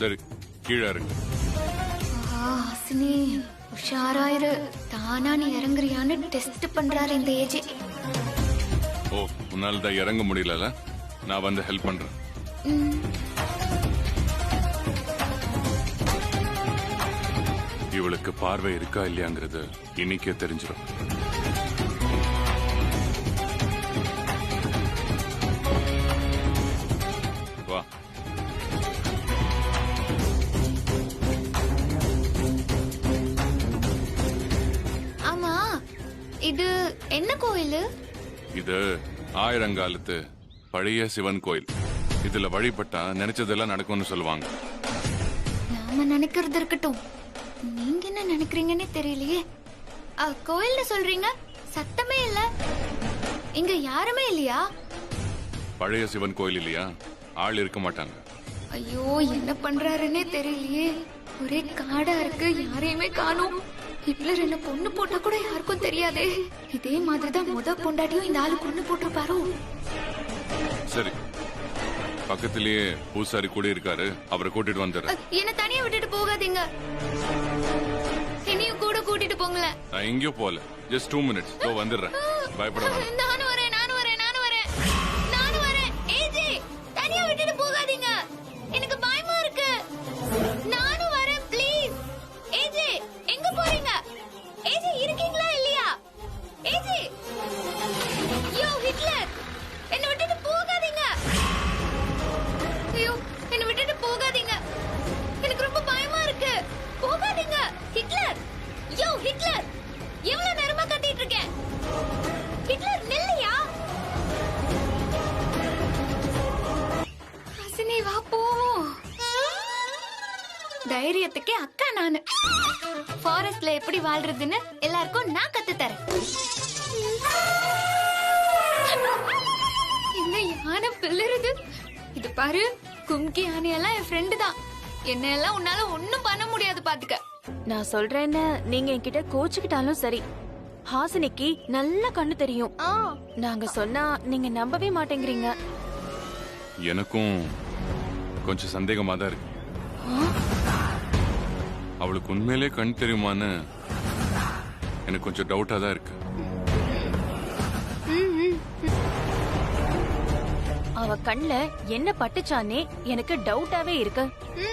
சரி, கீழே இறங்கு. ஹாசினி உஷாராயிரு. தானா நீ இறங்குறியான்னு டெஸ்ட் பண்றாரு இந்த ஏஜி. ஓ, உன்னால தான் இறங்க முடியல. நான் வந்து ஹெல்ப் பண்றேன். இவளுக்கு பார்வை இருக்கா இல்லையாங்கிறது இன்னைக்கே தெரிஞ்சிடும். வா. ஆமா, இது என்ன கோயில்? இது ஆயிரங்காலத்து பழைய சிவன் கோயில். இதுல வழிபட்டா நினைச்சதெல்லாம் நடக்கும்னு சொல்லுவாங்க. நாம நினைக்கிறது இருக்கட்டும், நீங்க என்ன நினைக்கிறீங்கன்னே தெரியலையே. கோயில்ல சொல்றீங்க, சத்தமே இல்ல. இங்க யாருமே இல்லையா? பழைய சிவன் கோயில் இல்லையா, ஆள் இருக்க மாட்டாங்க. ஐயோ, என்ன பண்றாருன்னே தெரியலையே. ஒரே காடா இருக்கு, யாரையுமே காணோம். ஹிட்லர் என்ன பொண்ணு போட்டா கூட யாருக்கும் தெரியாதே. இதே மாதிரிதான் முத பொண்டாட்டியும் இந்த ஆளு பொண்ணு போட்டிருப்பாரோ. சரி, பக்கத்திலேயே பூசாரி கூட இருக்காரு, அவரை கூட்டிட்டு வந்துடுறேன். என்ன தனியா விட்டுட்டு போகாதீங்க, என்னையும் கூட கூட்டிட்டு போங்களேன். நான் எங்கேயோ போல, ஜஸ்ட் 2 minutes. வந்துடுறேன், பயப்பட வேண்டாம். நானும் வரேன், நானும் வரேன், நானும் வரேன், நானும் வரேன். ஏஜி, தனியா விட்டுட்டு போகாதீங்க, எனக்கு பயமா இருக்கு. நானும் வரேன், ப்ளீஸ். ஏஜி, எங்க போறீங்க? ஏஜி, இருக்கீங்களா இல்லையா? ஏஜி, யோ ஹிட்லர், என்ன விட்டுட்டு போகாதீங்க. ஐயோ, என்ன விட்டுட்டு போகாதீங்க, எனக்கு ரொம்ப பயமா இருக்கு. போகாதீங்க ஹிட்லர். யோ ஹிட்லர், எவ்வளவு நேரமா கத்திட்டு இருக்கேன். ஹிட்லர், நில்லையா? ஹசினி, வா போவோம். தைரியத்துக்கே அக்கா நானு. ஃபாரஸ்ட்ல எப்படி வாழ்றதுன்னு எல்லாருக்கும் நான் கத்து தரேன். என்ன யானை பிள்ளைறது? இது பாரு, கும்கி யானையெல்லாம் என் ஃப்ரெண்டு தான். என்ன எல்லாம் உன்னால ஒண்ணும் பண்ண முடியாது, பாத்துக்க. நான் சொல்றேன்னு நீங்க என்கிட்ட கோச்சுக்கிட்டாலும் சரி, ஹாசினிக்கு நல்ல கண்ணு தெரியும். நாங்க சொன்னா நீங்க நம்பவே மாட்டேங்கிறீங்க. எனக்கும் கொஞ்சம் சந்தேகமா தான் இருக்கு. அவளுக்கு உண்மையிலே கண் தெரியுமான்னு எனக்கு கொஞ்சம் டவுட்டா தான் இருக்கு. அவ கண்ணுல என்ன பட்டுச்சானே எனக்கு டவுட்டாவே இருக்கு.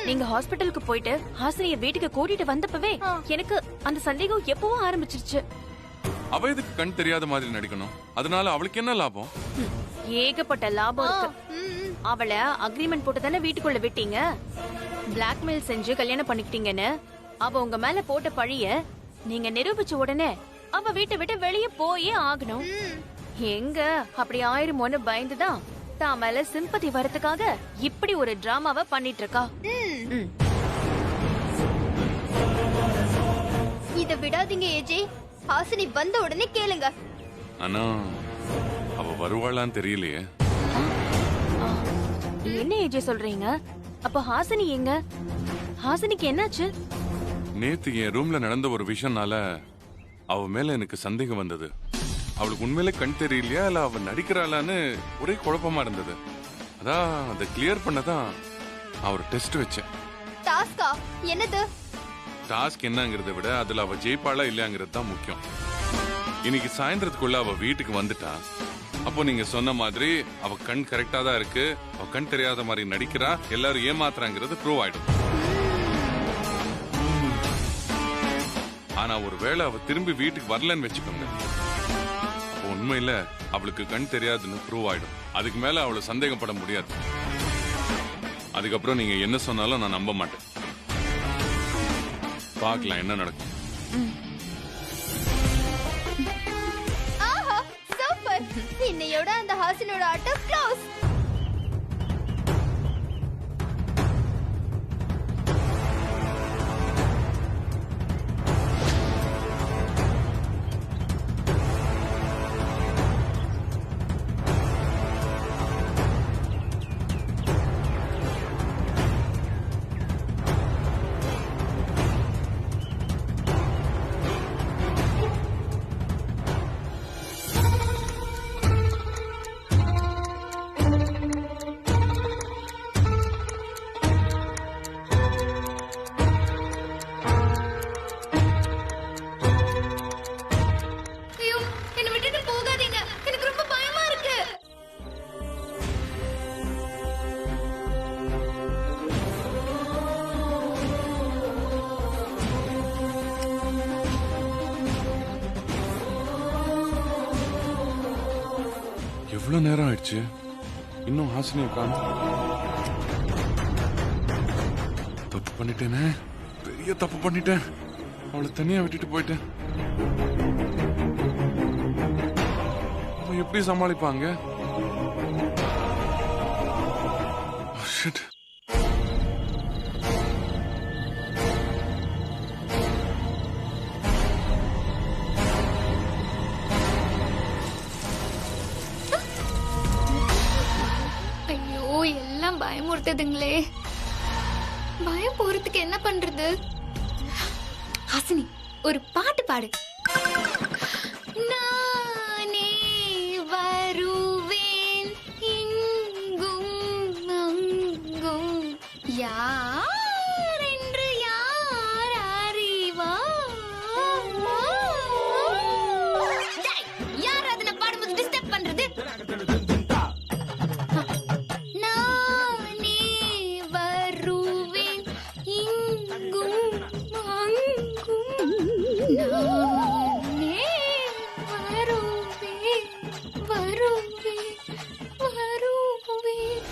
நீங்க ஹாஸ்பிட்டலுக்கு போயிட்டு ஹாசினிய வீட்டுக்கு கூட்டிட்டு வந்தப்பவே எனக்கு அந்த சந்தேகம் எப்பவும் ஆரம்பிச்சிருச்சு. அவ எதுக்கு கண் தெரியாத மாதிரி நடிக்கணும்? அதனால அவளுக்கு என்ன லாபம்? ஏகப்பட்ட லாபம் இருக்கு. அவளை அக்ரிமெண்ட் போட்டு தானே வீட்டுக்குள்ள விட்டீங்க. பிளாக்மெயில் செஞ்சு கல்யாணம் பண்ணிக்கிட்டீங்கன்னு அவ உங்க மேல போட்ட பழிய நீங்க நிரூபிச்ச உடனே அவ வீட்டை விட்டு வெளியே போயே ஆகணும். எங்க அப்படி ஆயிருமோன்னு பயந்துதான் தான் மேல சிம்பத்தி வரதுக்காக இப்படி ஒரு டிராமாவை பண்ணிட்டு இருக்கா. இத விடாதீங்க ஏஜி, ஹாசினி வந்த உடனே கேளுங்க. ஆனா அவ வருவாளான்னு தெரியலையே. என்ன ஏஜி சொல்றீங்க? அப்ப ஹாசினி எங்க? ஹாசினிக்கு என்னாச்சு? நேத்து என் ரூம்ல நடந்த ஒரு விஷயம்னால அவ மேல எனக்கு சந்தேகம் வந்தது. அவளுக்கு உண்மையிலே கண் தெரியலையா இல்ல அவ நடிக்கிறாளான்னு ஒரே குழப்பமா இருந்தது. அதான் அதை கிளியர் பண்ணதான் அவர் டெஸ்ட் வச்சேன். டாஸ்கா? என்னது டாஸ்க்? என்னங்கறத விட அதுல அவ ஜெயிப்பாளா இல்லையாங்கிறது தான் முக்கியம். இன்னைக்கு சாயந்தரத்துக்குள்ள அவ வீட்டுக்கு வந்துட்டா, அப்போ நீங்க சொன்ன மாதிரி அவ கண் கரெக்டா தான் இருக்கு, அவ கண் தெரியாத மாதிரி நடிக்கிறா, எல்லாரும் ஏமாத்துறாங்கிறது ப்ரூவ் ஆயிடும். ஆனா ஒருவேளை அவ திரும்பி வீட்டுக்கு வரலன்னு வச்சுக்கோங்க, அப்போ உண்மையில அவளுக்கு கண் தெரியாதுன்னு ப்ரூவ் ஆயிடும். அதுக்கு மேல அவளை சந்தேகப்பட முடியாது. அதுக்கப்புறம் நீங்க என்ன சொன்னாலும் நான் நம்ப மாட்டேன். பார்க்கலாம் என்ன நடக்கும். ஆஹா, சூப்பர். இன்னையோட அந்த ஹாசினோட ஆட்டம் க்ளோஸ். இவ்வளவு நேரம் ஆயிடுச்சு, இன்னும் ஹாசினியை காணோம். தப்பு பண்ணிட்டேனே, பெரிய தப்பு பண்ணிட்டேன். அவளை தனியா விட்டுட்டு போயிட்டேன். அவன் எப்படி சமாளிப்பாங்க? Oh, shit. ஐயோ, எல்லாம் பயமுறுத்துதுங்களே. பயம் போறதுக்கு என்ன பண்றது? ஹாசினி, ஒரு பாட்டு பாடு. நானே வருவேன் இங்கும் அங்கும், யார் என்று யார் அறிவார்? டேய், யார் அதனை பாடும்போது டிஸ்டர்ப் பண்றது? நானே வருவேன் இங்கும் அங்கும், நானே வருவேன் வருவேன் வருவேன்.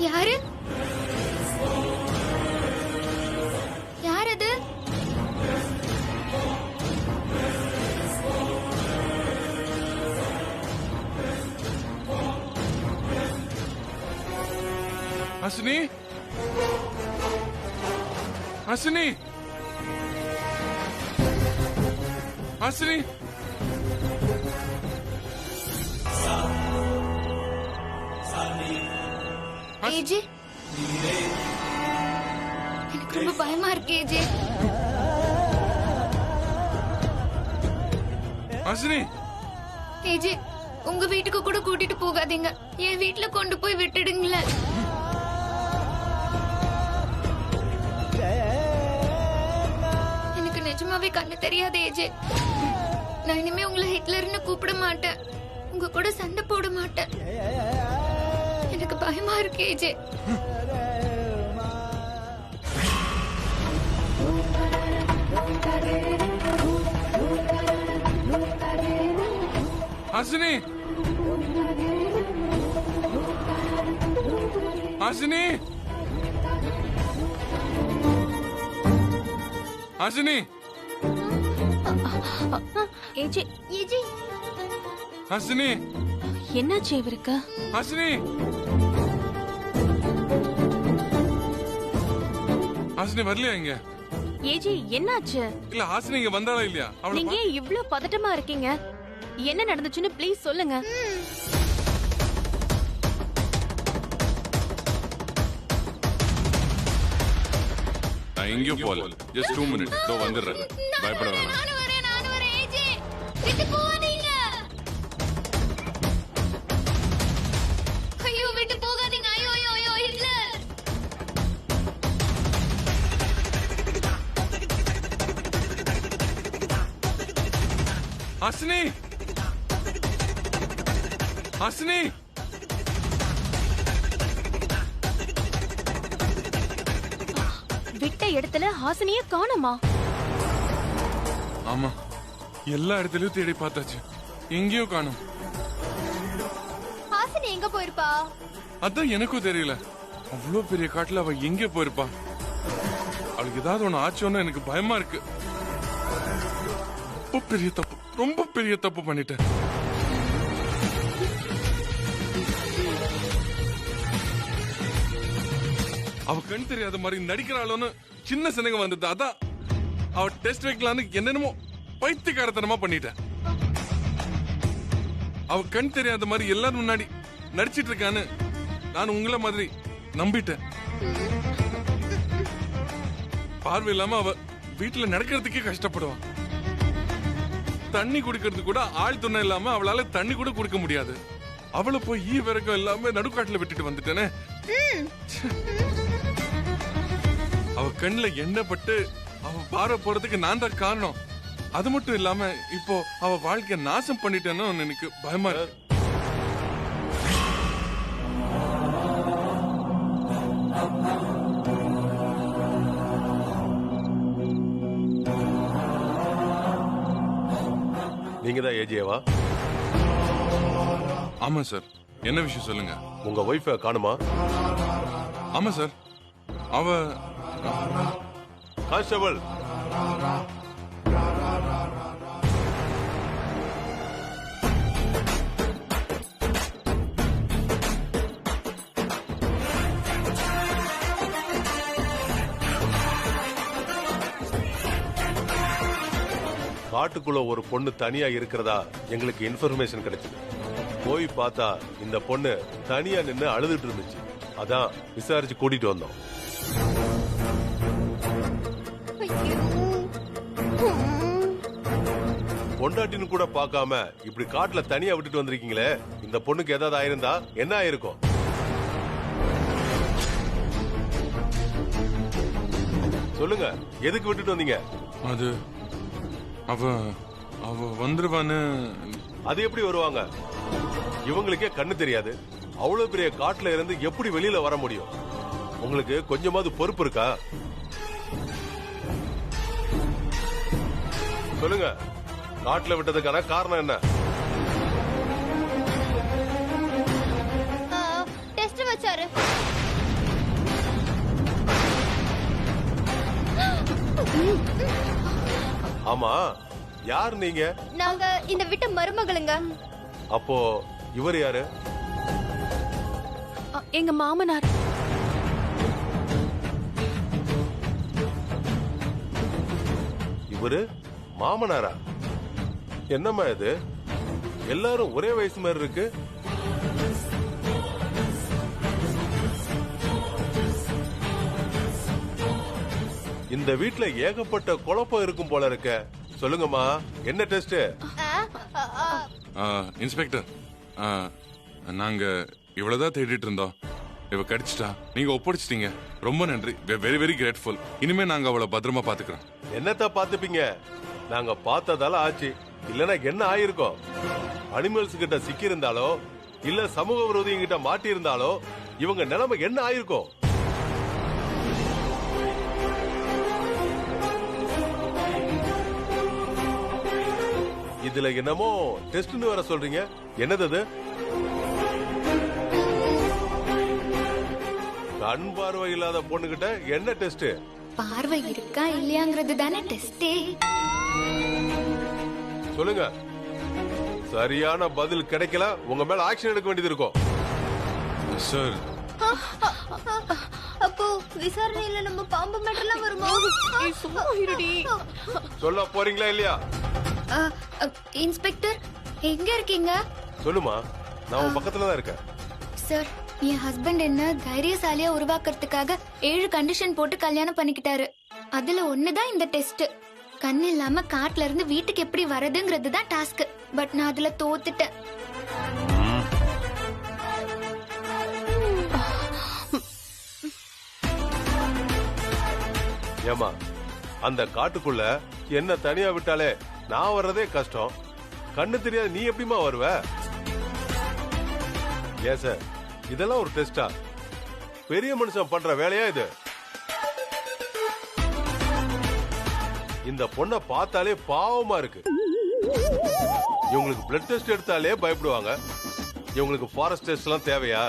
யாரு? யார் அது? ஹாசினி, ஹாசினி, ஹாசினி. ஏஜே, எனக்கு ரொம்ப பயமா இருக்கு ஏஜே. ஹாசினி, ஏஜே, உங்க வீட்டுக்கு கூட கூட்டிட்டு போகாதீங்க. என் வீட்டுல கொண்டு போய் விட்டுடுங்களேன். எனக்கு நிஜமாவே கண்ணு தெரியாது ஏஜே. நான் இனிமே உங்களை ஹிட்லர்னு கூப்பிட மாட்டேன். உங்க கூட சண்டை போட மாட்டேன். எனக்கு பயமா இருக்கு AJ. Hasini, Hasini, Hasini, AJ, AJ, Hasini, என்னாச்சு இவருக்கு? ஹாசினி, ஹாசினி வரலையா இங்க? ஏஜே, என்னாச்சு? இல்ல ஹாசினி இங்க வந்தாளா இல்லையா? அவளை நீங்க ஏன் இவ்ளோ பதட்டமா இருக்கீங்க? என்ன நடந்துச்சுன்னு ப்ளீஸ் சொல்லுங்க. நான் எங்கேயும் போல. Just 2 minutes. இதோ வந்துடுறேன். பயப்பட வேணாம். நானும் வரேன் ஏஜே. விட்டு போகாதீங்க. ஐயோ, விட்டு போகாதீங்க. ஐயோ ஐயோ ஐயோ, ஹிட்லர். ஹாசினி, ஹாசினி, விட்ட இடத்துல ஹாசினிய காணுமா? ஆமா, எல்லா இடத்துலயும் தேடி பார்த்தாச்சு, எங்கேயும் காணும். ஹாசினி எங்க போயிருப்பா? அதான் எனக்கும் தெரியல. அவ்வளவு பெரிய காட்டுல அவ எங்க போயிருப்பா? அவளுக்கு ஏதாவது ஒண்ணு ஆச்சோன்னு எனக்கு பயமா இருக்கு. ரொம்ப பெரிய தப்பு, ரொம்ப பெரிய தப்பு பண்ணிட்டேன். அவ கண் தெரியாத மாதிரி நடிக்கிறாளோன்னு சின்ன சந்தேகம் வந்தது. அதான் அவ டெஸ்ட் வைக்கலான்னு என்னென்னமோ பைத்தியக்காரத்தனமா பண்ணிட்டேன். அவ கண் தெரியாத மாதிரி எல்லாரும் முன்னாடி நடிச்சிட்டு இருக்கான்னு நான் உங்களை மாதிரி நம்பிட்டேன். பார்வை இல்லாம அவ வீட்டுல நடக்கிறதுக்கே கஷ்டப்படுவான். தண்ணி குடிக்கிறது கூட ஆள் துணை இல்லாம அவளால தண்ணி கூட குடிக்க முடியாது. அவளை போய் விறக்கம் இல்லாம நடுக்காட்டுல விட்டுட்டு வந்துட்டேனே. அவ கண்ணுல எண்ணெய் பட்டு அவ பார போறதுக்கு நான் தான் காரணம். அது மட்டும் இல்லாம இப்போ அவ வாழ்க்கைய நாசம் பண்ணிட்டேன்னு எனக்கு பயமா இருக்கு. நீங்க தான் ஏஜேவா? ஆமா சார். என்ன விஷயம் சொல்லுங்க. உங்க ஒய்ஃபை காணுமா? ஆமா சார். அவ கான்ஸ்டபிள், காட்டுக்குள்ள ஒரு பொண்ணு தனியா இருக்கிறதா எங்களுக்கு இன்ஃபர்மேஷன் கிடைச்சது. போய் பார்த்தா இந்த பொண்ணு தனியா நின்னு அழுதுட்டு இருந்துச்சு. அதான் விசாரிச்சு கூட்டிட்டு வந்தோம். பொண்டாட்டின்னு கூட பார்க்காம இப்படி காட்டுல தனியா விட்டுட்டு வந்திருக்கீங்களே, இந்த பொண்ணுக்கு ஏதாவது ஆயிருந்தா என்ன ஆயிருக்கும்? சொல்லுங்க, எதுக்கு விட்டுட்டு வந்தீங்க? அது அவ வந்துருவான்னு. அது எப்படி வருவாங்க? இவங்களுக்கே கண்ணு தெரியாது. அவ்வளவு பெரிய காட்டுல இருந்து எப்படி வெளியில வர முடியும்? உங்களுக்கு கொஞ்சமாவது பொறுப்பு இருக்கா? சொல்லுங்க, காட்டுல விட்டதுக்கான காரணம் என்ன? டெஸ்ட் வச்சாரு. ஆமா, யார் நீங்க? நாங்க இந்த வீட்டு மருமகளுங்க. அப்போ இவர் யாரு? எங்க மாமனார். இவரு மாமனாரா? என்னம்மா இது, எல்லாரும் ஒரே வயசு மாதிரி இருக்கு. இந்த வீட்ல ஏகப்பட்ட குழப்பம் இருக்கும் போல இருக்க. சொல்லுங்கம்மா, என்ன டெஸ்ட்? இன்ஸ்பெக்டர், நாங்க இவ்வளவுதான் தேடிட்டு இருந்தோம். இவ கடிச்சிட்டா, நீங்க ஒப்படைச்சிட்டீங்க. ரொம்ப நன்றி. Very very grateful. இனிமே நாங்க அவளை பத்திரமா பாத்துக்கிறோம். என்னத்த பாத்துப்பீங்க? நாங்க பார்த்ததால ஆச்சு. இல்லனா என்ன ஆயிருக்கும்? அனிமல்ஸ் கிட்ட சிக்கி இருந்தாலோ இல்ல சமூக விரோதிங்க கிட்ட மாட்டி இருந்தாலோ இவங்க நிலைமை என்ன ஆயிருக்கும்? இதுல என்னமோ டெஸ்ட்னு வேற சொல்றீங்க. என்னது அது? கண் பார்வை இல்லாத பொண்ணுகிட்ட என்ன டெஸ்ட்? பார்வை இருக்கா இல்லையாங்கிறது தானே டெஸ்டே. சொல்லுங்க. சரியான பதில் கிடைக்கல, உங்க மேல ஆக்ஷன் எடுக்க வேண்டியது இருக்கும். சார், அப்போ விசாரணையில நம்ம பாம்பு மேட்டர்லாம் வருமா? சொல்ல போறீங்களா இல்லையா? இன்ஸ்பெக்டர், எங்க இருக்கீங்க? சொல்லுமா, நான் உன் பக்கத்துல தான் இருக்கேன். சார், என் ஹஸ்பண்ட் என்ன தைரியசாலியா உருவாக்குறதுக்காக 7 கண்டிஷன் போட்டு கல்யாணம் பண்ணிக்கிட்டாரு. அதுல ஒண்ணுதான் இந்த டெஸ்ட். கண்ணு இல்லாம காட்டுல இருந்து வீட்டுக்கு எப்படி வரதுங்கிறது தான் டாஸ்க். பட் நான் அதுல தோத்துட்டேன். ஏமா, அந்த காட்டுக்குள்ள என்ன தனியா விட்டாலே நான் வர்றதே கஷ்டம். கண்ணு தெரியாது, நீ எப்படிமா வருவ? ஏன் சார், இதெல்லாம் ஒரு டெஸ்டா? பெரிய மனுஷன் பண்ற வேலையா இது? இந்த பொண்ணை பார்த்தாலே பாவமா இருக்கு. இவங்களுக்கு பிளட் டெஸ்ட் எடுத்தாலே பயப்படுவாங்க. இவங்களுக்கு ஃபாரஸ்ட் டெஸ்ட் எல்லாம் தேவையா?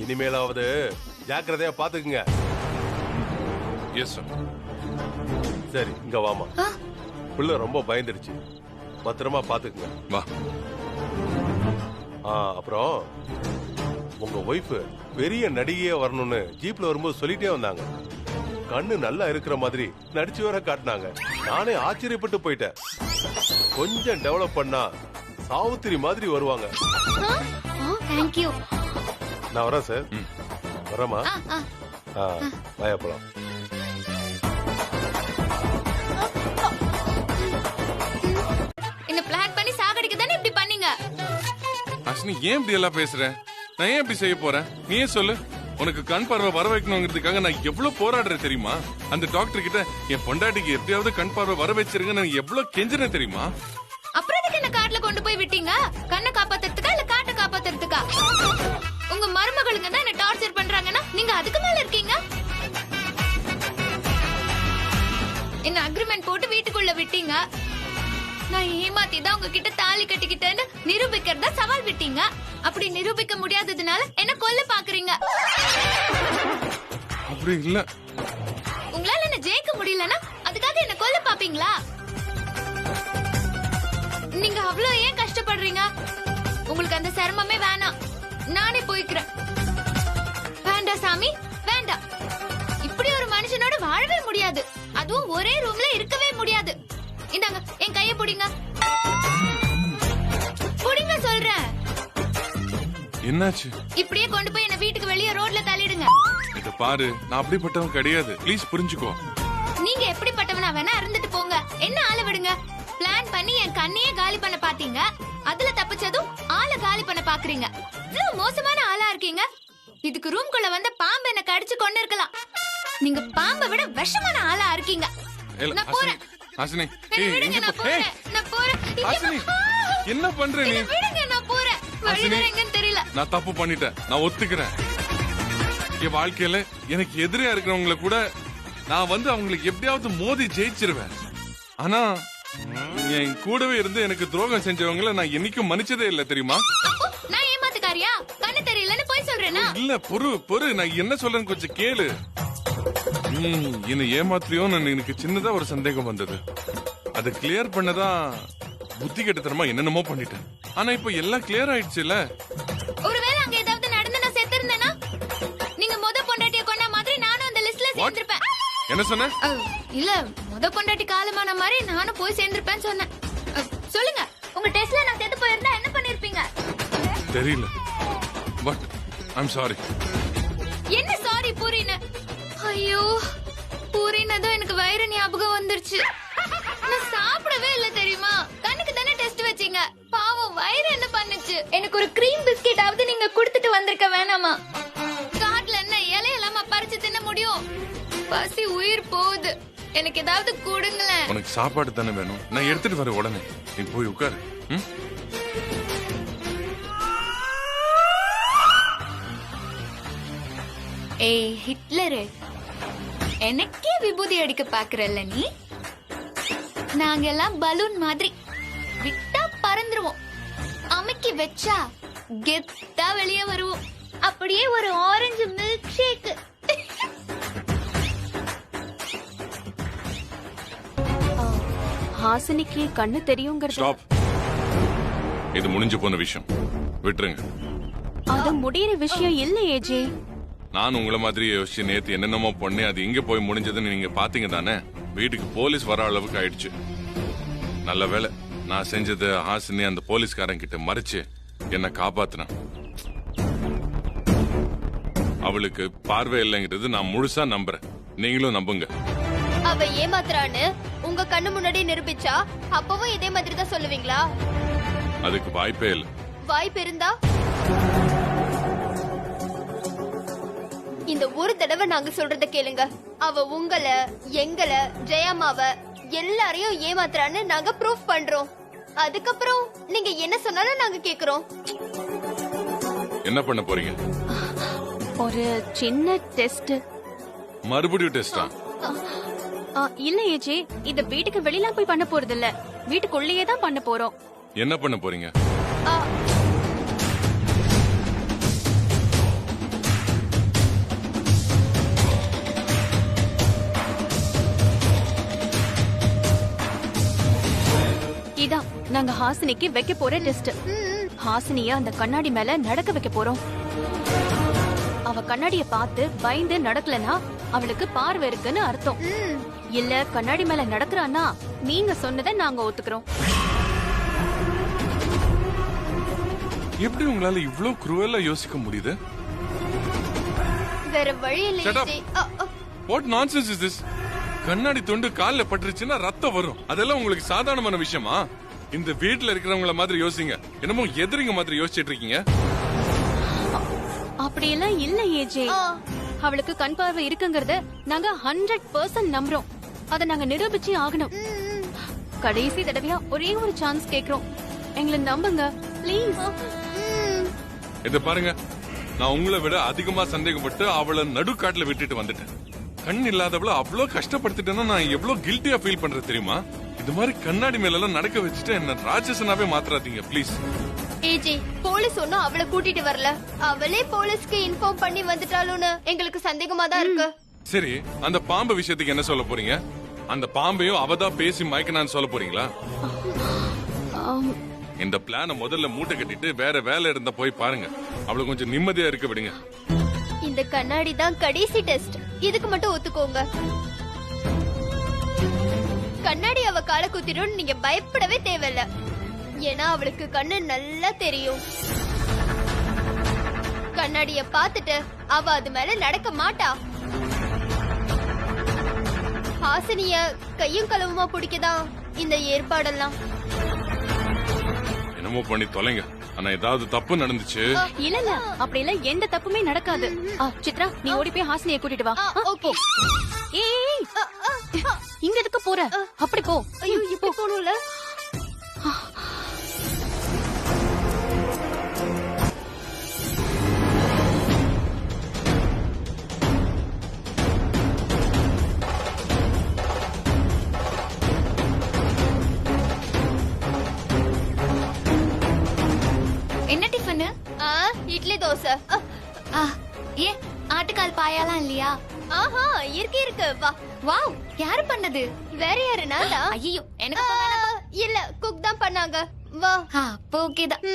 இனிமேலாவது ஜாக்கிரதையா பாத்துக்குங்க. Yes sir. சரி, இங்க வாமா. புள்ள ரொம்ப பயந்துடுச்சு, பத்திரமா பாத்துக்குங்க. வா. அப்புறம் உங்க ஒய்ஃப் பெரிய நடிகையா வரணும்னு ஜீப்ல வரும்போது சொல்லிட்டே வந்தாங்க. கண்ணு நல்லா இருக்கிற மாதிரி நடிச்சு வர காட்டினாங்க. நானே ஆச்சரியப்பட்டு போயிட்டேன். கொஞ்சம் டெவலப் பண்ணா சாவுத்திரி மாதிரி வருவாங்க. தேங்க்யூ. நான் வரேன் சார். வரேம்மா. வாயா போலாம். என்ன பிளான் பண்ணி சாகடிக்க தானே இப்படி பண்ணீங்க? ஹாசினி ஏன் இப்படி எல்லாம் பேசுற? நான் ஏன் இப்படி செய்ய போறேன்? நீயே சொல்லு. உனக்கு கண் பார்வை வர வைக்கணுங்கிறதுக்காக நான் எவ்வளவு போராடுறேன் தெரியுமா? அந்த டாக்டர் கிட்ட என் பொண்டாட்டிக்கு எப்படியாவது கண் பார்வை வர வச்சிருங்க நான் எவ்வளவு கெஞ்சினேன் தெரியுமா? அப்புறம் எதுக்கு என்ன காட்டுல கொண்டு போய் விட்டீங்க? கண்ணை காப்பாத்துறதுக்கா இல்ல காட்டை காப்பாத்துறதுக்கா? உங்க மருமகளுங்க தான் என்ன டார்ச்சர் பண்றாங்கன்னா நீங்க அதுக்கு மேல இருக்கீங்க. என்ன அக்ரிமெண்ட் போட்டு வீட்டுக்குள்ள விட்டீங்க. நான் ஏமாத்தி தான் உங்ககிட்ட தாலி கட்டிக்கிட்டேன்னு நிரூபிக்கிறதா சவால் விட்டீங்க. அப்படி நிரூபிக்க முடியாததுனால என்ன கொல்ல பாக்குறீங்க. அப்படி இல்ல. உங்களால என்ன ஜெயிக்க முடியலன்னா அதுக்காக என்ன கொல்ல பாப்பீங்களா? நீங்க அவ்வளவு ஏன் கஷ்டப்படுறீங்க? உங்களுக்கு அந்த சிரமமே வேணாம். நானே போய்க்கிறேன். வேண்டாம் சாமி, வேண்டாம். இப்படி ஒரு மனுஷனோட வாழவே முடியாது. அதுவும் ஒரே ரூம்ல இருக்கவே முடியாது. இந்தாங்க என் கைய புடிங்க. புடிங்க சொல்றேன். என்னாச்சு? இப்படியே கொண்டு போய் என்ன வீட்டுக்கு வெளியே ரோட்ல தள்ளிடுங்க. இத பாரு, நான் அப்படிப்பட்டவன் கிடையாது. ப்ளீஸ் புரிஞ்சுக்கோ. நீங்க எப்படிப்பட்டவனா வேணா இருந்துட்டு போங்க. என்ன ஆள விடுங்க. பிளான் பண்ணி என் கண்ணையே காலி பண்ண பாத்தீங்க. அதுல தப்பிச்சதும் ஆளை காலி பண்ண பாக்குறீங்க. இவ்வளவு மோசமான ஆளா இருக்கீங்க. இதுக்கு ரூம்குள்ள வந்த பாம்பு என்ன கடிச்சு கொண்டு இருக்கலாம். நீங்க பாம்பை விட விஷமான ஆளா இருக்கீங்க. நான் போறேன். ஹாசினி, என்ன விடுங்க, நான் போறேன். நான் போறேன். ஹாசினி, என்ன பண்ற நீ? என்ன விடுங்க, நான் போறேன். வழி வேற எங்கன்னு தெரியல. நான் தப்பு பண்ணிட்டேன். நான் ஒத்துக்கிறேன். என் வாழ்க்கையில எனக்கு எதிரியா இருக்கிறவங்கள கூட நான் வந்து அவங்களுக்கு எப்படியாவது மோதி ஜெயிச்சிருவேன். ஆனா என் கூடவே இருந்து எனக்கு துரோகம் செஞ்சவங்கள நான் என்னைக்கும் மன்னிச்சதே இல்ல தெரியுமா? அப்போ நான் ஏமாத்துக்காரியா? கண்ணு தெரியலன்னு போய் சொல்றேனா? இல்ல, பொறு நான் என்ன சொல்றேன்னு கொஞ்சம் கேளு. என்ன ஏமாத்திரியோ எனக்கு சின்னதா ஒரு சந்தேகம் வந்தது. அது கிளியர் பண்ணதா புத்தி கெட்டத்தனமா என்னென்னமோ பண்ணிட்டேன். ஆனா இப்ப எல்லாம் கிளியர் ஆயிடுச்சுல. ஒருவேளை அங்க ஏதாவது நடந்து நான் செத்து இருந்தேனா? நீங்க முத பொண்டாட்டிய கொண்ட மாதிரி நானும் அந்த லிஸ்ட்ல சேர்ந்திருப்பேன். என்ன சொன்ன? இல்ல, முத பொண்டாட்டி காலமான மாதிரி நானும் போய் சேர்ந்திருப்பேன்னு சொன்னேன். சொல்லுங்க, உங்க டெஸ்ட்ல நான் செத்து போயிருந்தா என்ன பண்ணிருப்பீங்க? தெரியல. But I'm sorry. என்ன சாரி பூரின்னு? ஐயோ, பூரினதும் எனக்கு வயிறு ஞாபகம் வந்துருச்சு. நான் சாப்பிடவே இல்ல தெரியுமா? கண்ணுக்கு தானே டெஸ்ட் வச்சீங்க. பாவம் வயிறு என்ன பண்ணுச்சு? எனக்கு ஒரு கிரீம் பிஸ்கெட் ஆவது நீங்க கொடுத்துட்டு வந்திருக்க வேணாமா? காட்டுல என்ன இலையெல்லாம பறிச்சு தின்ன முடியும்? பசி உயிர் போகுது. எனக்கு ஏதாவது கொடுங்களேன். உனக்கு சாப்பாடு தானே வேணும். நான் எடுத்துட்டு வரேன் உடனே. நீ போய் உட்காரு. ஏய் ஹிட்லரு, எனக்கே விபூதி அடிக்க பாக்குறல்ல நீ? நாங்க எல்லாம் பலூன் மாதிரி விட்டா பறந்துருவோம். அமுக்கி வச்சா கெத்தா வெளியே வருவோம். அப்படியே ஒரு ஆரஞ்சு மில்க் ஷேக். ஹாசினிக்கு கண்ணு தெரியுங்கிறது ஸ்டாப். இது முடிஞ்சு போன விஷயம். விட்டுருங்க. அது முடியிற விஷயம் இல்ல ஏஜே. நான் உங்கள மாதிரி யோசிச்சு நேத்து என்னென்னமோ பொண்ணே அது இங்க போய் முடிஞ்சதுன்னு நீங்க பாத்தீங்க தானே. வீட்டுக்கு போலீஸ் வர அளவுக்கு ஆயிடுச்சு. நல்ல வேளை நான் செஞ்சது ஹாசினி அந்த போலீஸ்காரன் கிட்ட மறைச்சு என்ன காப்பாத்தினான். அவளுக்கு பார்வை இல்லைங்கிறது நான் முழுசா நம்புறேன். நீங்களும் நம்புங்க. அவ ஏமாத்துறான்னு உங்க கண்ணு முன்னாடி நிரூபிச்சா அப்பவும் இதே மாதிரி தான் சொல்லுவீங்களா? அதுக்கு வாய்ப்பே இல்லை. வாய்ப்பு இருந்தா இந்த ஒரு தடவை நாங்க சொல்றத கேளுங்க. அவ உங்களை, எங்களை, ஜெயம்மாவ எல்லாரையும் ஏமாத்துறான்னு நாங்க ப்ரூஃப் பண்றோம். அதுக்கப்புறம் நீங்க என்ன சொன்னாலும் நாங்க கேக்குறோம். என்ன பண்ண போறீங்க? ஒரு சின்ன டெஸ்ட். மறுபடியும் டெஸ்டா? இல்ல ஏஜே, இத வீட்டுக்கு வெளியில போய் பண்ண போறது இல்ல. வீட்டுக்குள்ளேயே தான் பண்ண போறோம். என்ன பண்ண போறீங்க? இதான் நாங்க ஹாசினிக்கு வைக்க போற டெஸ்ட். ஹாசினிய அந்த கண்ணாடி மேல நடக்க வைக்க போறோம். அவ கண்ணாடிய பார்த்து பயந்து நடக்கலனா அவளுக்கு பார்வை இருக்குன்னு அர்த்தம். இல்ல கண்ணாடி மேல நடக்கறானா நீங்க சொன்னதை நாங்க ஒத்துக்கிறோம். எப்படி உங்களால இவ்ளோ குரூவலா யோசிக்க முடியுது? வேற வழி இல்ல Shut up. AJ. What nonsense is this? கண்ணாடி துண்டு கால்ல பட்டுருச்சுன்னா ரத்தம் வரும். அதெல்லாம் உங்களுக்கு சாதாரணமான விஷயமா? இந்த வீட்ல இருக்கிறவங்கள மாதிரி யோசிங்க. என்னமோ எதிரிங்க மாதிரி யோசிச்சிட்டு இருக்கீங்க. அப்படியெல்லாம் இல்ல ஏஜே. அவளுக்கு கண் பார்வை இருக்குங்கறத நாங்க 100% நம்புறோம். அத நாங்க நிரூபிச்சே ஆகணும். கடைசி தடவையா ஒரே ஒரு சான்ஸ் கேக்குறோம். எங்களை நம்புங்க ப்ளீஸ். இத பாருங்க, நான் உங்களை விட அதிகமா சந்தேகப்பட்டு அவளை நடுக்காட்டுல விட்டுட்டு வந்துட்டேன். கண் இல்லாதவள அவ்வளவு கஷ்டப்படுத்திட்டேன்னா நான் எவ்வளவு கில்ட்டியா ஃபீல் பண்றது தெரியுமா? இது மாதிரி கண்ணாடி மேல எல்லாம் நடக்க வச்சுட்டு என்ன ராட்சசனாவே மாத்திராதீங்க ப்ளீஸ். ஏஜே, போலீஸ் ஒன்னும் அவளை கூட்டிட்டு வரல. அவளே போலீஸ்க்கு இன்ஃபார்ம் பண்ணி வந்துட்டாலும்னு எங்களுக்கு சந்தேகமா தான் இருக்கு. சரி, அந்த பாம்பு விஷயத்துக்கு என்ன சொல்ல போறீங்க? அந்த பாம்பையும் அவதான் பேசி மயக்கனான்னு சொல்ல போறீங்களா? இந்த பிளான முதல்ல மூட்டை கட்டிட்டு வேற வேலை இருந்தா போய் பாருங்க. அவளை கொஞ்சம் நிம்மதியா இருக்க விடுங்க. இந்த கண்ணாடி தான் கடைசி டெஸ்ட். இதுக்கு மட்டும் ஒத்துக்கோங்க. கண்ணாடி அவ கால குத்திடும், நீங்க பயப்படவே தேவையில்ல. ஏன்னா அவளுக்கு கண்ணு நல்லா தெரியும். கண்ணாடிய பார்த்துட்டு அவ அது மேல நடக்க மாட்டா. ஹாசினிய கையும் களவுமா பிடிக்கதான் இந்த ஏற்பாடெல்லாம். என்னமோ பண்ணி தொலைங்க. ஆனா ஏதாவது தப்பு நடந்துச்சு. இல்ல இல்ல, அப்படி இல்ல, எந்த தப்புமே நடக்காது. சித்ரா, நீ ஓடி போய் ஹாசினியை கூட்டிட்டு வா. ஓகே. ஏய், இங்க எதுக்கு போற? அப்படி போ. ஐயோ, இப்ப போணும்ல. என்ன டிஃபன்? இட்லி தோசை. ஏன் ஆட்டுக்கால் பாயாலாம் இல்லையா? ஆஹா, இருக்கு வா. வாவ், யாரு பண்ணது? வேற யாரு? நான் தான். ஐயோ, எனக்கு இல்ல, குக் தான் பண்ணாங்க. வா. அப்போ ஓகே தான்.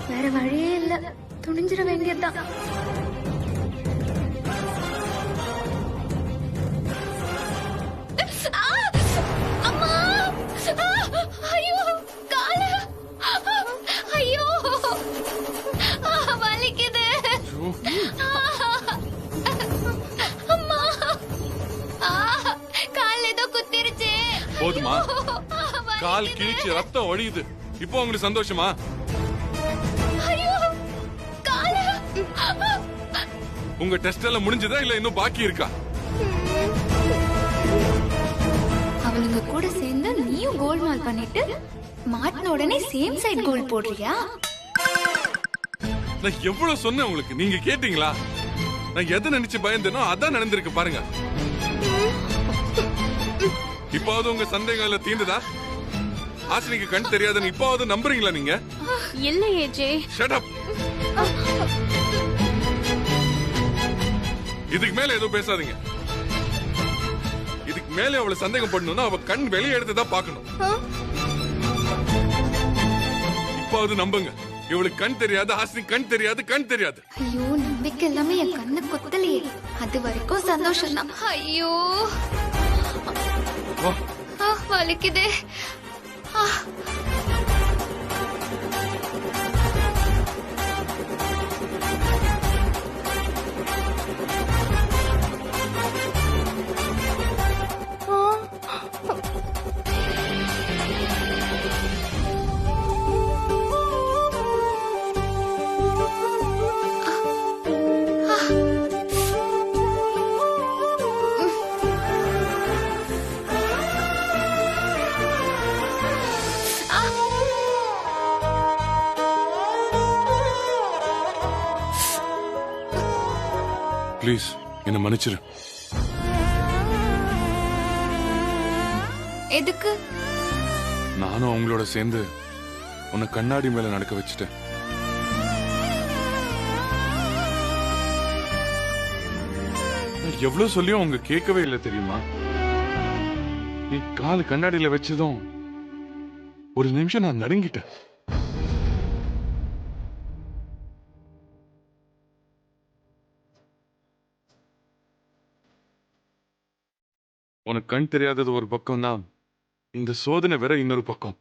வேற வழியே இல்ல, துணிஞ்சிட வேண்டியதுதான். அம்மா! ஐயோ, காலு! ஐயோ! வலிக்குது. அம்மா! கால் ஏதோ குத்திருச்சு. போதுமா? கால் கிழிச்சு ரத்தம் ஒழியுது. இப்போ உங்களுக்கு சந்தோஷமா? ஐயோ, காலு! உங்க டெஸ்ட் எல்லாம் முடிஞ்சதா இல்ல இன்னும் பாக்கி இருக்கா? அவளுங்க கூட சேர்ந்து நீயும் கோல்மால் பண்ணிட்டு மாட்டின உடனே சேம் சைடு கோல் போடுறியா? நான் எவ்வளவு சொன்னேன் உங்களுக்கு, நீங்க கேட்டீங்களா? நான் எதை நினைச்சு பயந்தேனோ அதான் நடந்திருக்கு பாருங்க. இப்பாவது உங்க சந்தேகங்கள தீர்ந்ததா? ஆசினிக்கு கண் தெரியாதுன்னு இப்பாவது நம்புறீங்களா நீங்க? இல்ல ஏஜே. Shut up. இதுக்கு மேல எதுவும் பேசாதீங்க. இதுக்கு மேல அவளை சந்தேகம் பண்ணணும்னா அவ கண் வெளியே எடுத்துதான் பாக்கணும். இப்பாவது நம்புங்க. இவளுக்கு கண் தெரியாது, ஹாசினி கண் தெரியாது, கண் தெரியாது. ஐயோ, நம்பிக்கை எல்லாமே என் கண்ணு குத்தலையே. அது வரைக்கும் சந்தோஷம் தான். ஐயோ, வா. வலிக்குது. ப்ளீஸ் என்ன மன்னிச்சிரு. எதுக்கு? நானும் அவங்களோட சேர்ந்து உன்னை கண்ணாடி மேல நடக்க வச்சுட்டேன். நான் எவ்வளவு சொல்லியும் அவங்க கேட்கவே இல்லை தெரியுமா? நீ கால் கண்ணாடியில வச்சதும் ஒரு நிமிஷம் நான் நடுங்கிட்டேன். உனக்கு கண் தெரியாதது ஒரு பக்கம் தான், இந்த சோதனை வேற இன்னொரு பக்கம்.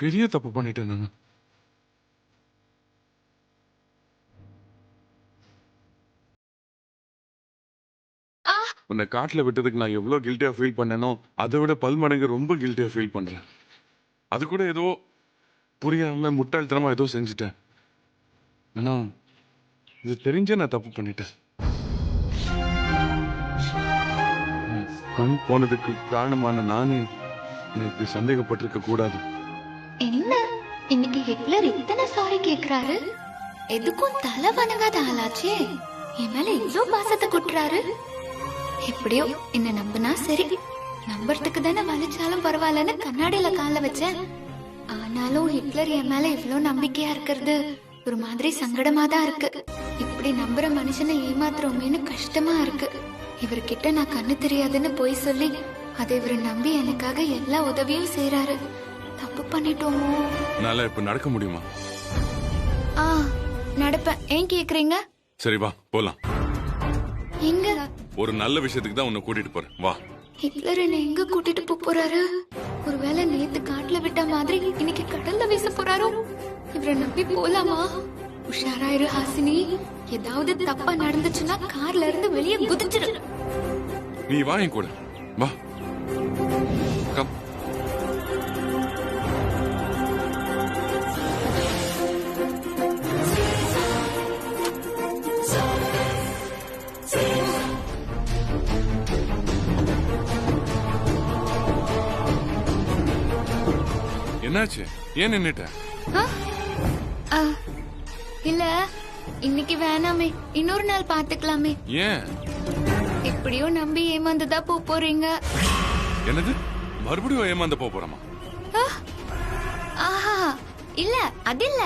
பெரிய தப்பு பண்ணிட்டேன் நான். உன்னை காட்டுல விட்டதுக்கு நான் எவ்வளவு கில்ட்டியா ஃபீல் பண்ணேனோ அதை விட பல்மடங்கு ரொம்ப கில்ட்டியா ஃபீல் பண்றேன். அது கூட ஏதோ புரியாம முட்டாள்தனமா ஏதோ செஞ்சுட்டேன். ஆனா இது தெரிஞ்சே நான் தப்பு பண்ணிட்டேன். கண் போனதுக்கு காரணமான நானே எனக்கு சந்தேகப்பட்டிருக்க கூடாது. என்ன இன்னைக்கு ஹிட்லர் இத்தனை சாரி கேக்குறாரு? எதுக்கும் தலை வணங்காத ஆளாச்சே, என் மேல இவ்ளோ பாசத்தை கொட்டுறாரு. எப்படியோ என்ன நம்பினா சரி, நம்புறதுக்கு தானே வலிச்சாலும் பரவாயில்லன்னு கண்ணாடியில கால வச்சேன். ஆனாலும் ஹிட்லர் என் மேல இவ்ளோ நம்பிக்கையா இருக்கிறது ஒரு மாதிரி சங்கடமா தான் இருக்கு. இப்படி நம்புற மனுஷனை ஏமாத்துறோமேன்னு கஷ்டமா இருக்கு. இவர்கிட்ட நான் கண்ணு தெரியாதுன்னு போய் சொல்லி அதை இவரை நம்பி எனக்காக எல்லா உதவியும் செய்யறாரு. தப்பு பண்ணிட்டோமோ? என்னால இப்ப நடக்க முடியுமா? நடப்பேன். ஏன் கேக்குறீங்க? சரி வா போலாம். எங்க? ஒரு நல்ல விஷயத்துக்கு தான் உன்னை கூட்டிட்டு போறேன், வா. ஹிட்லர் என்ன எங்க கூட்டிட்டு போறாரு? ஒருவேளை நேத்து காட்டுல விட்ட மாதிரி இன்னைக்கு கடல்ல வீச போறாரோ? இவரை நம்பி போலாமா? உஷாராயிரு ஹாசினி, ஏதாவது தப்பா நடந்துச்சுன்னா கார்ல இருந்து வெளியே குதிச்சிரு. நீ வா என் கூட, வா. கம். என்னாச்சு? ஏன் நின்னுட்ட? இல்ல இன்னைக்கு வேணாமே, இன்னொரு நாள் பாத்துக்கலாமே. ஏன்? எப்படியோ நம்பி ஏமாந்துதா போறீங்க. என்னது? மறுபடியும் ஏமாந்து போறோமா? ஆஹா இல்ல, அது இல்ல.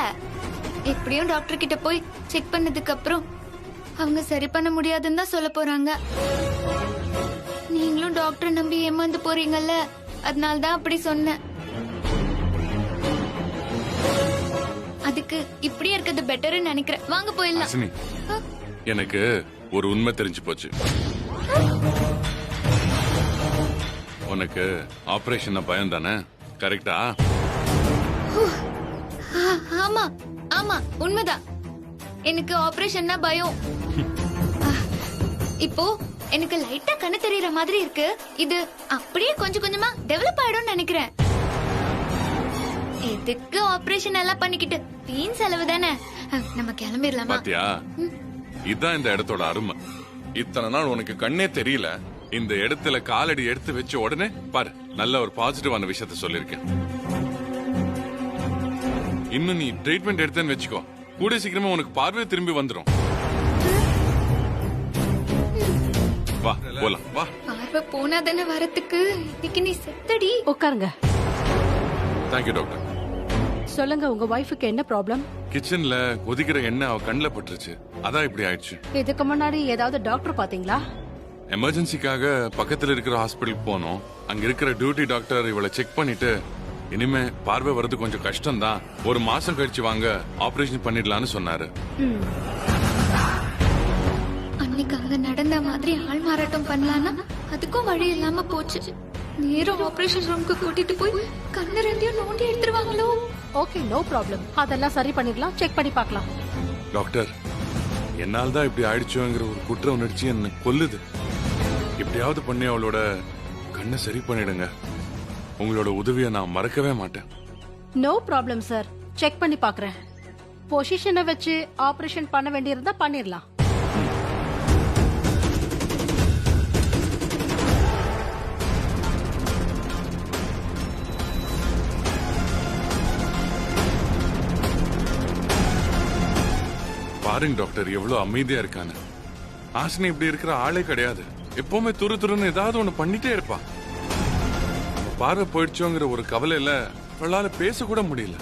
எப்படியும் டாக்டர் கிட்ட போய் செக் பண்ணதுக்கு அப்புறம் அவங்க சரி பண்ண முடியாதுன்னு தான் சொல்ல போறாங்க. நீங்களும் டாக்டர் நம்பி ஏமாந்து போறீங்கல்ல, அதனால தான் அப்படி சொன்னேன். அதுக்கு இப்படியே இருக்கிறது பெட்டர்னு நினைக்கிறேன். வாங்க போயிடலாம். ஹாசினி, எனக்கு ஒரு உண்மை தெரிஞ்சு போச்சு. உனக்கு ஆபரேஷன் பயம் தானே, கரெக்டா? ஆமா ஆமா உண்மைதான், எனக்கு ஆபரேஷன்னா பயம். இப்போ எனக்கு லைட்டா கண்ணு தெரியற மாதிரி இருக்கு. இது அப்படியே கொஞ்சம் கொஞ்சமா டெவலப் ஆயிடும்னு நினைக்கிறேன். எதுக்கு ஆபரேஷன் எல்லாம் பண்ணிக்கிட்டு, வீண் செலவு தானே. நம்ம கிளம்பிடலாமா? பாத்தியா, இதுதான் இந்த இடத்தோட அருமை. இத்தனை நாள் உனக்கு கண்ணே தெரியல, இந்த இடத்துல காலடி எடுத்து வச்ச உடனே பாரு, நல்ல ஒரு பாசிட்டிவான விஷயத்த சொல்லிருக்கேன். இன்னும் நீ ட்ரீட்மெண்ட் எடுத்தேன்னு வச்சுக்கோ, கூட சீக்கிரமா உனக்கு பார்வை திரும்பி வந்துடும். வா போலாம், வா. பார்வை போனா தானே வரத்துக்கு. இன்னைக்கு நீ செத்தடி. உட்காருங்க. Thank you doctor. சொல்லுங்க, உங்க வைஃபுக்கு என்ன ப்ராப்ளம்? கிச்சன்ல கொதிக்கிற எண்ணெய் அவ கண்ணுல பட்டுருச்சு, அதான் இப்படி ஆயிடுச்சு. இதுக்கு முன்னாடி ஏதாவது டாக்டர் பாத்தீங்களா? எமர்ஜென்சிக்காக பக்கத்துல இருக்கிற ஹாஸ்பிட்டலுக்கு போனோம். அங்க இருக்கிற டியூட்டி டாக்டர் இவளை செக் பண்ணிட்டு, இனிமே பார்வை வர்றது கொஞ்சம் கஷ்டம் தான், ஒரு மாசம் கழிச்சு வாங்க ஆபரேஷன் பண்ணிடலாம்னு சொன்னாரு. அன்னைக்கு அங்க நடந்த மாதிரி ஆள் மாறாட்டம் பண்ணலான்னா அதுக்கும் வழி இல்லாம போச்சு. நேரம் ஆபரேஷன் ரூமுக்கு கூட்டிட்டு போய் கண்ணு ரெண்டையும் நோண்டி எடுத்துருவாங்களோ? Okay, no problem. அதெல்லாம் சரி பண்ணிடலாம், செக் பண்ணி பார்க்கலாம். டாக்டர், என்னால் தான் இப்படி ஆயிடுச்சோங்கிற ஒரு குற்ற உணர்ச்சி என்ன கொல்லுது. எப்படியாவது பண்ணி அவளோட கண்ணை சரி பண்ணிடுங்க. உங்களோட உதவியை நான் மறக்கவே மாட்டேன். நோ ப்ராப்ளம் சார், செக் பண்ணி பார்க்கறேன். பொசிஷனை வச்சு ஆபரேஷன் பண்ண வேண்டியிருந்தா பண்ணிடலாம். பாருங்க டாக்டர் எவ்வளவு அமைதியா இருக்கான்னு. ஹாசினி இப்படி இருக்கிற ஆளே கிடையாது. எப்பவுமே துரு துருன்னு ஏதாவது ஒண்ணு பண்ணிட்டே இருப்பா. அவ பார்வை போயிடுச்சோங்கிற ஒரு கவலையில அவளால பேச கூட முடியல.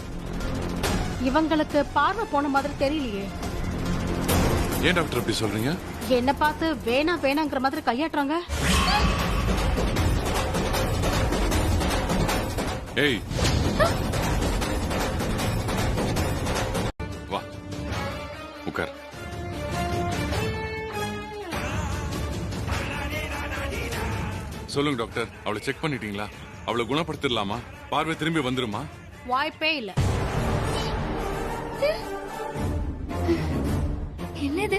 இவங்களுக்கு பார்வை போன மாதிரி தெரியலையே. ஏன் டாக்டர் இப்படி சொல்றீங்க? என்ன பார்த்து வேணாம் வேணாங்கிற மாதிரி கையாட்டுறாங்க. ஏய் வா உட்கார். சொல்லுங்க டாக்டர், அவளை செக் பண்ணிட்டீங்களா? அவளை குணப்படுத்திடலாமா? பார்வை திரும்பி வந்துருமா? வாய்ப்பே இல்ல. என்னது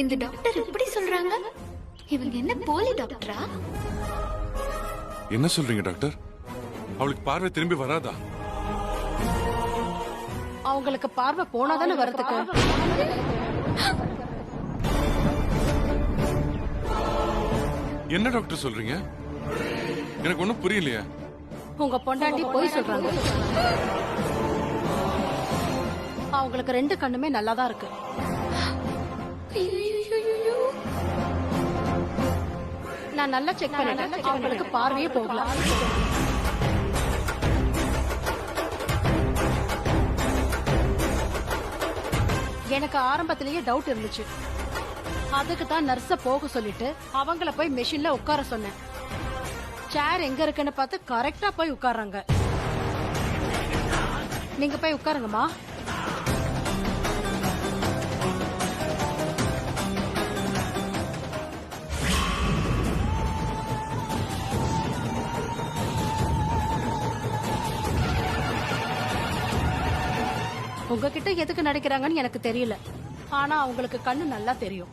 இந்த டாக்டர் இப்படி சொல்றாங்க? இவங்க என்ன போலி டாக்டரா? என்ன சொல்றீங்க டாக்டர்? அவளுக்கு பார்வை திரும்பி வராதா? அவங்களுக்கு பார்வை போனாதானே வரதுக்கு. என்ன டாக்டர் சொல்றீங்க? எனக்கு ஒண்ணும் புரியலையே. உங்க பொண்டாட்டி போய் சொல்றாங்க. அவங்களுக்கு 2 கண்ணுமே நல்லாதான் இருக்கு. நான் நல்லா செக் பண்ணிட்டேன். அவங்களுக்கு பார்வையே போகல. எனக்கு ஆரம்பத்திலேயே டவுட் இருந்துச்சு. அதுக்கு தான் நர்ஸ போக சொல்லிட்டு அவங்கள போய் மெஷின்ல உட்கார சொன்னேன். சேர் எங்க இருக்குன்னு பார்த்து கரெக்டா போய் உட்கார்றாங்க. நீங்க போய் உட்காருங்கம்மா. உங்ககிட்ட எதுக்கு நடிக்கிறாங்கன்னு எனக்கு தெரியல. ஆனா அவங்களுக்கு கண்ணு நல்லா தெரியும்.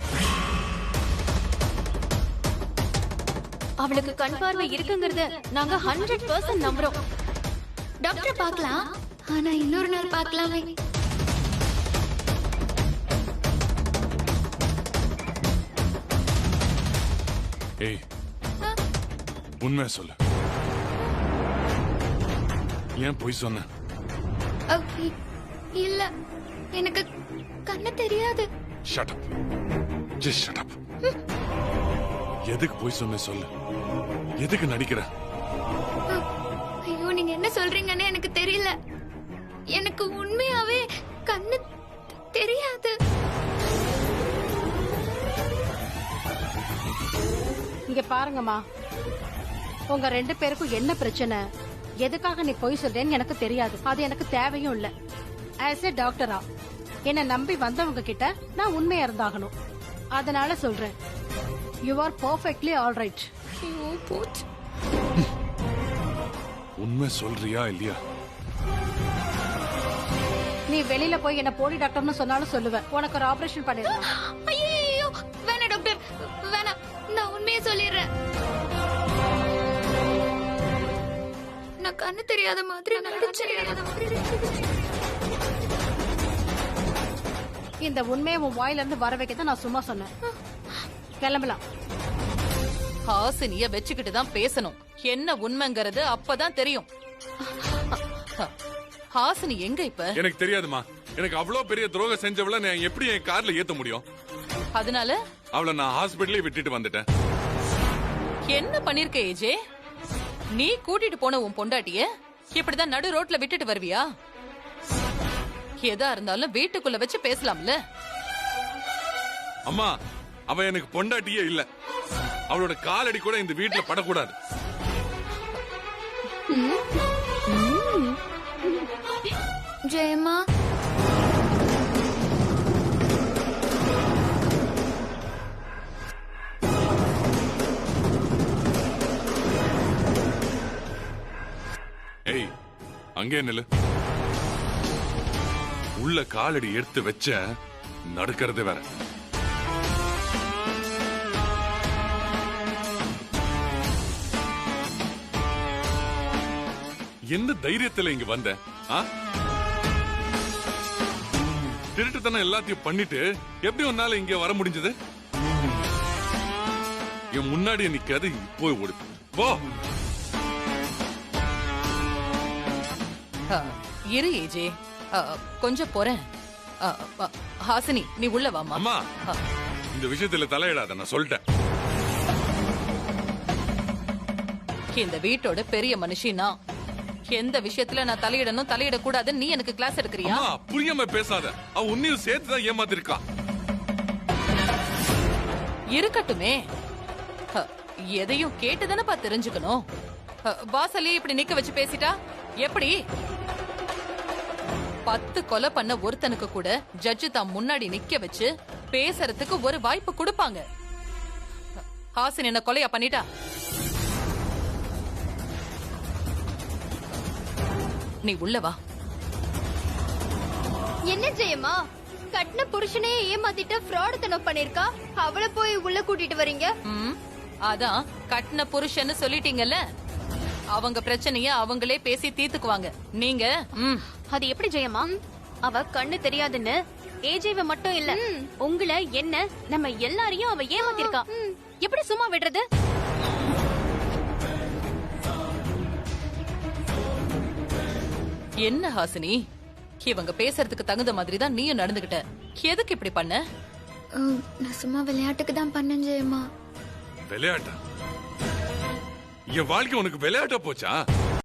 அவளுக்கு கண் பார்வை இருக்குங்கறத நாங்க 100% நம்புறோம். டாக்டர் பார்க்கலாம், ஆனா இன்னொரு நாள் பார்க்கலாமே. ஏய் உண்மை சொல்லு. ஏன் பொய் சொன்ன? இல்ல, எனக்கு கண்ணு தெரியாது. Shut up. Just shut up. எதுக்கு பொய் சொன்ன சொல்லு. எதுக்கு நடிக்கிற? ஐயோ, நீங்க என்ன சொல்றீங்கன்னு எனக்கு தெரியல. எனக்கு உண்மையாவே கண்ணு தெரியாது. இங்க பாருங்கம்மா, உங்க 2 பேருக்கும் என்ன பிரச்சனை, எதுக்காக நீ பொய் சொல்றேன்னு எனக்கு தெரியாது. அது எனக்கு தேவையும் இல்ல. ஆஸ் ஏ டாக்டரா என்ன நம்பி வந்தவங்க கிட்ட நான் உண்மையா இருந்தாகணும். அதனால சொல்றேன், you are perfectly all right. ஐயோ போச்சு. உண்மை சொல்றியா இல்லையா? நீ வெளியில போய் என்ன போலி டாக்டர்னு சொன்னாலும் சொல்லுவேன். உனக்கு ஒரு ஆபரேஷன் பண்ணிடுறேன். ஐயோ வேணாம் டாக்டர், வேணாம். நான் உண்மையை சொல்லிடுறேன். நான் கண்ணு தெரியாத மாதிரி நடிச்சேன். இந்த உண்மையை உன் வாயில இருந்து வர வைக்க தான் நான் சும்மா சொன்னேன். கிளம்பலாம். ஹாசினிய வச்சுக்கிட்டு தான் பேசணும். என்ன உண்மைங்கிறது அப்பதான் தெரியும். ஹாசினி எங்க இப்ப? எனக்கு தெரியாதுமா. எனக்கு அவ்வளவு பெரிய துரோகம் செஞ்சவள நான் எப்படி என் கார்ல ஏத்த முடியும்? அதனால அவளை நான் ஹாஸ்பிடல்லே விட்டுட்டு வந்துட்டேன். என்ன பண்ணிருக்க ஏஜே? நீ கூட்டிட்டு போன உன் பொண்டாட்டிய இப்படிதான் நடு ரோட்ல விட்டுட்டு வருவியா? எதா இருந்தாலும் வீட்டுக்குள்ள வச்சு பேசலாம்ல. அம்மா, அவ எனக்கு பொண்டாட்டியே இல்ல. அவளோட காலடி கூட இந்த வீட்டுல படக்கூடாது. ஜெயமா, ஏய் அங்கே நில்லு. உள்ள காலடி எடுத்து வச்ச நடக்கிறது வேற. எந்த தைரியத்துல இங்க வந்த? திருட்டுத்தனம் எல்லாத்தையும் பண்ணிட்டு எப்படி உன்னால இங்க வர முடிஞ்சது? என் முன்னாடி நிக்காது, இப்போ ஓடு போ. இரு ஏஜே, கொஞ்சம் போறேன். ஹாசினி நீ உள்ள வாமா. அம்மா இந்த விஷயத்துல தலையிடாத, நான் சொல்லிட்டேன். இந்த வீட்டோட பெரிய மனுஷி நான். எந்த விஷயத்துல நான் தலையிடணும் தலையிடக்கூடாதுன்னு நீ எனக்கு கிளாஸ் எடுக்கிறியா? அம்மா புரியாம பேசாத, அவ உன்னையும் சேர்த்துதான் ஏமாத்திருக்கா. இருக்கட்டுமே, எதையும் கேட்டுதானப்பா தெரிஞ்சுக்கணும். வாசலே இப்படி நிக்க வச்சு பேசிட்டா எப்படி? 10 கொலை பண்ண ஒருத்தனுக்கு கூட ஜட்ஜு தான் முன்னாடி நிக்க வச்சு பேசுறதுக்கு ஒரு வாய்ப்பு கொடுப்பாங்க. ஹாசினி என்ன கொலையா பண்ணிட்டா? நீ உள்ள வா. என்ன ஜெயம்மா, கட்டின புருஷனையே ஏமாத்திட்டு ஃப்ராடுத்தனம் பண்ணிருக்கா, அவளை போய் உள்ள கூட்டிட்டு வரீங்க? அதான் கட்டின புருஷன்னு சொல்லிட்டீங்கல்ல, அவங்க பிரச்சனைய அவங்களே பேசி தீர்த்துக்குவாங்க. நீங்க அது எப்படி ஜெயம்மா? அவ கண்ணு தெரியாதுன்னு ஏஜேவ மட்டும் இல்ல, உங்களை என்ன நம்ம எல்லாரையும் அவ ஏமாத்திருக்கா. எப்படி சும்மா விடுறது? என்ன ஹாசினி, இவங்க பேசுறதுக்கு தகுந்த மாதிரி தான் நீயும் நடந்துகிட்ட. எதுக்கு இப்படி பண்ண? நான் சும்மா விளையாட்டுக்கு தான் பண்ணேன் ஜெயம்மா. விளையாட்டா? என் வாழ்க்கை உனக்கு விளையாட்டா போச்சா?